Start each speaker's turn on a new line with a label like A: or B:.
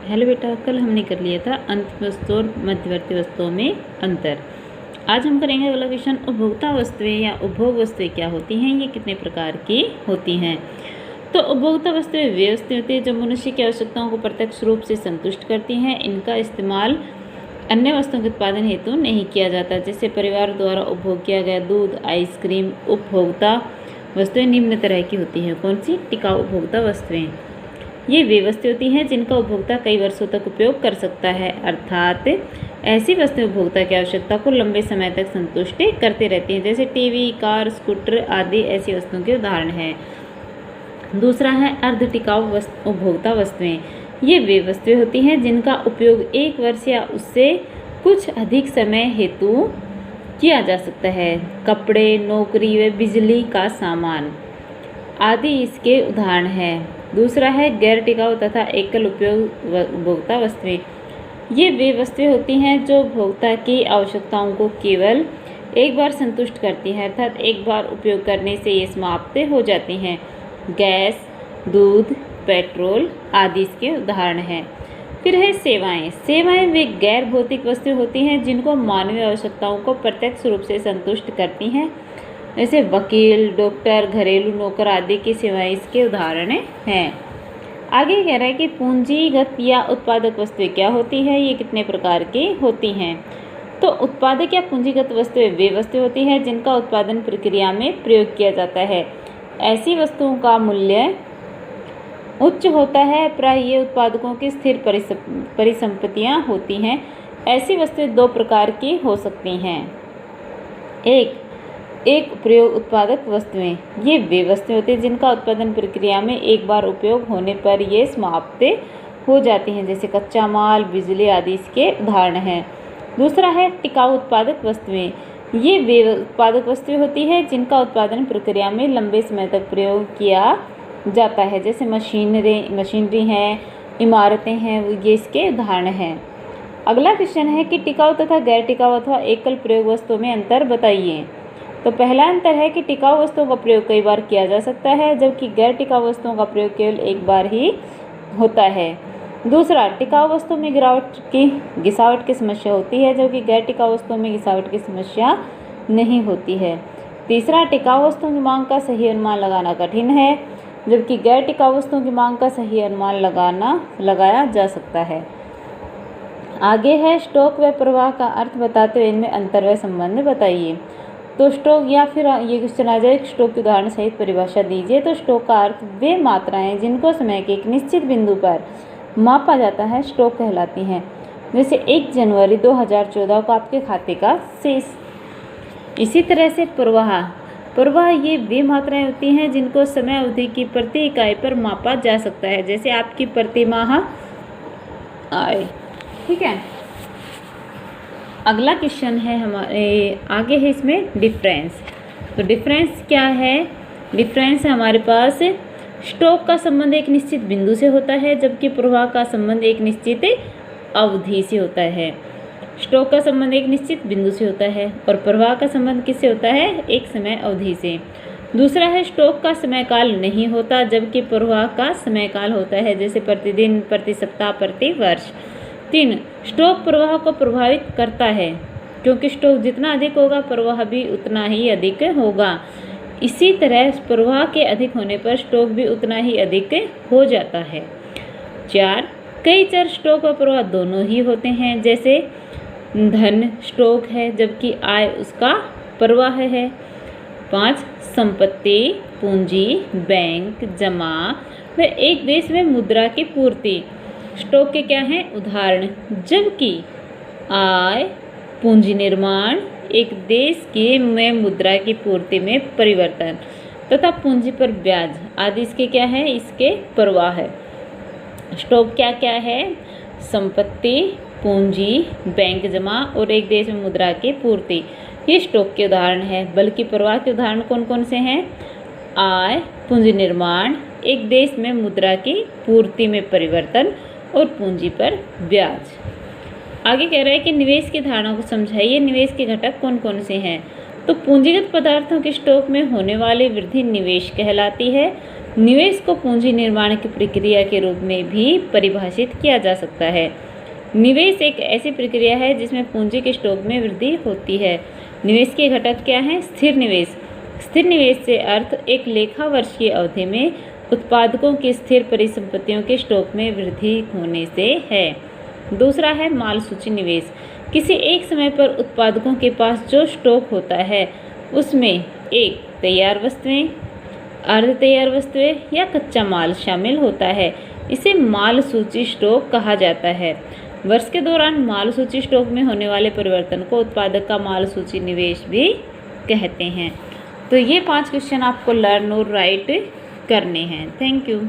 A: Hello बेटा, कल हमने कर लिया था अंत वस्तु और मध्यवर्ती वस्तुओं में अंतर। आज हम करेंगे अगला क्वेश्चन, उपभोक्ता वस्तुएं या उपभोग वस्तुएं क्या होती हैं, ये कितने प्रकार की होती हैं। तो उपभोक्ता वस्तुएं वे वस्तुएं होती हैं जो मनुष्य की आवश्यकताओं को प्रत्यक्ष रूप से संतुष्ट करती हैं। इनका इस्तेमाल अन्य वस्तुओं के उत्पादन हेतु नहीं किया जाता। जैसे परिवार द्वारा उपभोग किया गया दूध, आइसक्रीम। उपभोक्ता वस्तुएं निम्न तरह की होती हैं। कौन सी? टिकाऊ उपभोक्ता वस्तुएं। ये वे वस्तुएं होती हैं जिनका उपभोक्ता कई वर्षों तक उपयोग कर सकता है, अर्थात ऐसी वस्तुएं उपभोक्ता की आवश्यकता को लंबे समय तक संतुष्ट करते रहती हैं। जैसे टीवी, कार, स्कूटर आदि ऐसी वस्तुओं के उदाहरण हैं। दूसरा है अर्ध टिकाऊ उपभोक्ता वस्तुएं। ये वे वस्तुएं होती हैं जिनका उपयोग 1 वर्ष या उससे कुछ अधिक समय हेतु किया जा सकता है। कपड़े, नौकरी व बिजली का सामान आदि इसके उदाहरण हैं। दूसरा है गैर टिकाऊ तथा एकल उपयोग उपभोक्ता वस्तुएं। ये वे वस्तुएं होती हैं जो उपभोक्ता की आवश्यकताओं को केवल एक बार संतुष्ट करती हैं, अर्थात एक बार उपयोग करने से ये समाप्त हो जाती हैं। गैस, दूध, पेट्रोल आदि इसके उदाहरण हैं। फिर है सेवाएं। सेवाएं वे गैर भौतिक वस्तुएं होती हैं जिनको मानवीय आवश्यकताओं को प्रत्यक्ष रूप से संतुष्ट करती हैं। जैसे वकील, डॉक्टर, घरेलू नौकर आदि की सेवाएं इसके उदाहरण हैं। आगे कह रहा है कि पूंजीगत या उत्पादक वस्तुएं क्या होती है, ये कितने प्रकार की होती हैं। तो उत्पादक या पूंजीगत वस्तुएं वे वस्तुएं होती हैं जिनका उत्पादन प्रक्रिया में प्रयोग किया जाता है। ऐसी वस्तुओं का मूल्य उच्च होता है, प्रायः ये उत्पादकों की स्थिर परिसंपत्तियां होती हैं। ऐसी वस्तुएं 2 प्रकार की हो सकती हैं। एक प्रयोग उत्पादक वस्तुएं। ये वे वस्तुएं होती हैं जिनका उत्पादन प्रक्रिया में एक बार उपयोग होने पर ये समाप्त हो जाती हैं। जैसे कच्चा माल, बिजली आदि इसके उदाहरण हैं। दूसरा है टिकाऊ उत्पादक वस्तुएं। ये वे उत्पादक वस्तुएं होती हैं जिनका उत्पादन प्रक्रिया में लंबे समय तक प्रयोग किया जाता है। जैसे मशीनरी हैं, इमारतें हैं, ये इसके उदाहरण हैं। अगला क्वेश्चन है कि टिकाऊ तथा गैर टिकाऊ अथवा एकल प्रयोग वस्तुओं में अंतर बताइए। तो पहला अंतर है कि टिकाऊ वस्तुओं का प्रयोग कई बार किया जा सकता है, जबकि गैर टिकाऊ वस्तुओं का प्रयोग केवल एक बार ही होता है। दूसरा, टिकाऊ वस्तुओं में घिसावट की समस्या होती है, जबकि गैर टिकाऊ वस्तुओं में घिसावट की समस्या नहीं होती है। तीसरा, टिकाऊ वस्तुओं की मांग का सही अनुमान लगाना कठिन है, जबकि गैर टिकाऊ वस्तुओं की मांग का सही अनुमान लगाया जा सकता है। आगे है स्टॉक व प्रवाह का अर्थ बताते हुए इनमें अंतर व संबंध बताइए। तो स्टॉक, या फिर ये क्वेश्चन आ जाए स्टॉक के उदाहरण सहित परिभाषा दीजिए। तो स्टॉक का अर्थ वे मात्राएं जिनको समय के एक निश्चित बिंदु पर मापा जाता है स्टॉक कहलाती हैं। जैसे 1 जनवरी 2014 को आपके खाते का शेष। इसी तरह से प्रवाह ये वे मात्राएं होती हैं जिनको समय अवधि की प्रति इकाई पर मापा जा सकता है। जैसे आपकी प्रति माह आय। ठीक है। अगला क्वेश्चन है हमारे आगे है इसमें डिफरेंस। तो डिफरेंस क्या है? डिफरेंस है हमारे पास स्टॉक का संबंध एक निश्चित बिंदु से होता है, जबकि प्रवाह का संबंध एक निश्चित अवधि से होता है। स्टॉक का संबंध एक निश्चित बिंदु से होता है और प्रवाह का संबंध किससे होता है? एक समय अवधि से। दूसरा है स्टॉक का समय काल नहीं होता, जबकि प्रवाह का समय काल होता है, जैसे प्रतिदिन, प्रति सप्ताह, प्रति वर्ष। 3, स्टॉक प्रवाह को प्रभावित करता है, क्योंकि स्टॉक जितना अधिक होगा प्रवाह भी उतना ही अधिक होगा। इसी तरह प्रवाह के अधिक होने पर स्टॉक भी उतना ही अधिक हो जाता है। 4, कई चर स्टॉक व प्रवाह दोनों ही होते हैं, जैसे धन स्टॉक है जबकि आय उसका प्रवाह है। 5, संपत्ति, पूंजी, बैंक जमा व एक देश में मुद्रा की पूर्ति स्टॉक के क्या हैं? उदाहरण। जबकि आय, पूंजी निर्माण, एक देश के में मुद्रा की पूर्ति में परिवर्तन तथा पूंजी पर ब्याज आदि इसके क्या है? इसके प्रवाह है। स्टॉक क्या क्या है? संपत्ति, पूंजी, बैंक जमा और एक देश में मुद्रा की पूर्ति, ये स्टॉक के उदाहरण है। बल्कि प्रवाह के उदाहरण कौन कौन से हैं? आय, पूंजी निर्माण, एक देश में मुद्रा की पूर्ति में परिवर्तन और पूंजी पर ब्याज। आगे कह रहा है कि निवेश की धारणा को समझाइए। निवेश के घटक कौन कौन से हैं? तो पूंजीगत पदार्थों के स्टॉक में होने वाली वृद्धि निवेश कहलाती है। निवेश को पूंजी निर्माण की प्रक्रिया के रूप में भी परिभाषित किया जा सकता है। निवेश एक ऐसी प्रक्रिया है जिसमें पूंजी के स्टॉक में वृद्धि होती है। निवेश के घटक क्या हैं? स्थिर निवेश। स्थिर निवेश से अर्थ एक लेखा वर्ष की अवधि में उत्पादकों की स्थिर परिसंपत्तियों के स्टॉक में वृद्धि होने से है। दूसरा है माल सूची निवेश। किसी एक समय पर उत्पादकों के पास जो स्टॉक होता है उसमें एक तैयार वस्तुएं, अर्ध तैयार वस्तुएं या कच्चा माल शामिल होता है। इसे माल सूची स्टॉक कहा जाता है। वर्ष के दौरान माल सूची स्टॉक में होने वाले परिवर्तन को उत्पादक का माल सूची निवेश भी कहते हैं। तो ये 5 क्वेश्चन आपको लर्न और राइट करने हैं। Thank you.